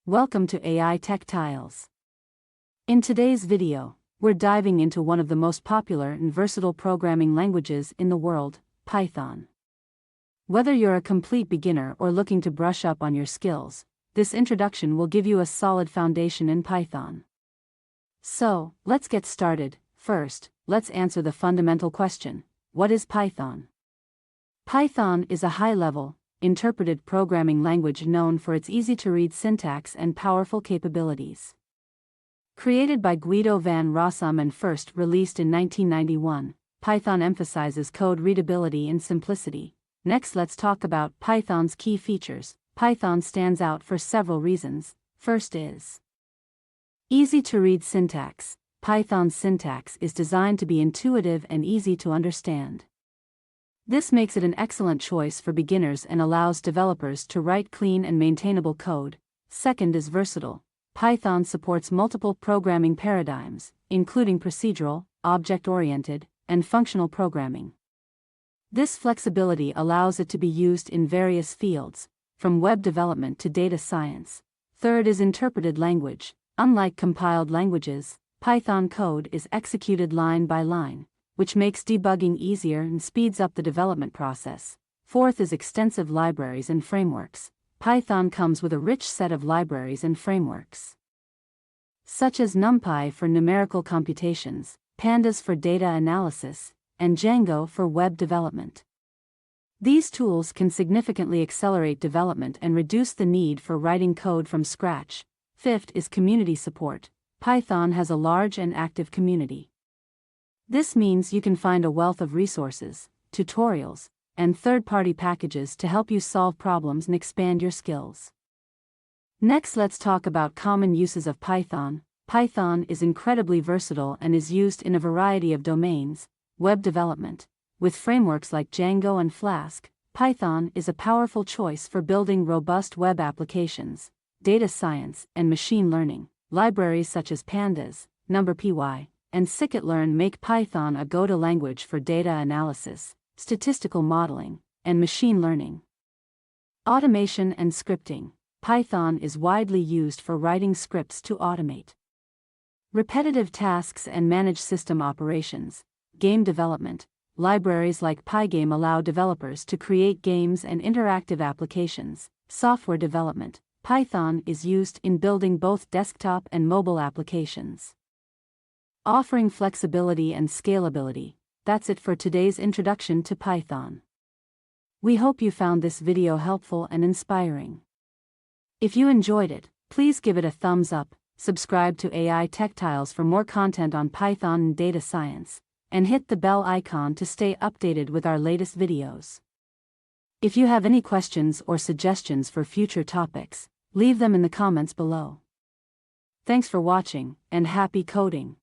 Welcome to AI Techtiles. In today's video, we're diving into one of the most popular and versatile programming languages in the world, Python. Whether you're a complete beginner or looking to brush up on your skills, this introduction will give you a solid foundation in Python. So, let's get started. First, let's answer the fundamental question: what is Python? Python is a high-level, interpreted programming language known for its easy-to-read syntax and powerful capabilities. Created by Guido van Rossum and first released in 1991, Python emphasizes code readability and simplicity. Next, let's talk about Python's key features. Python stands out for several reasons. First is easy-to-read syntax. Python's syntax is designed to be intuitive and easy to understand. This makes it an excellent choice for beginners and allows developers to write clean and maintainable code. Second is versatile. Python supports multiple programming paradigms, including procedural, object-oriented, and functional programming. This flexibility allows it to be used in various fields, from web development to data science. Third is interpreted language. Unlike compiled languages, Python code is executed line by line, which makes debugging easier and speeds up the development process. Fourth is extensive libraries and frameworks. Python comes with a rich set of libraries and frameworks, such as NumPy for numerical computations, Pandas for data analysis, and Django for web development. These tools can significantly accelerate development and reduce the need for writing code from scratch. Fifth is community support. Python has a large and active community. This means you can find a wealth of resources, tutorials, and third-party packages to help you solve problems and expand your skills. Next, let's talk about common uses of Python. Python is incredibly versatile and is used in a variety of domains. Web development. With frameworks like Django and Flask, Python is a powerful choice for building robust web applications. Data science and machine learning. Libraries such as Pandas, NumPy, and scikit-learn make Python a go-to language for data analysis, statistical modeling, and machine learning. Automation and scripting. Python is widely used for writing scripts to automate repetitive tasks and manage system operations. Game development. Libraries like Pygame allow developers to create games and interactive applications. Software development. Python is used in building both desktop and mobile applications, offering flexibility and scalability. That's it for today's introduction to Python. We hope you found this video helpful and inspiring. If you enjoyed it, please give it a thumbs up, subscribe to AI Techtiles for more content on Python and data science, and hit the bell icon to stay updated with our latest videos. If you have any questions or suggestions for future topics, leave them in the comments below. Thanks for watching, and happy coding!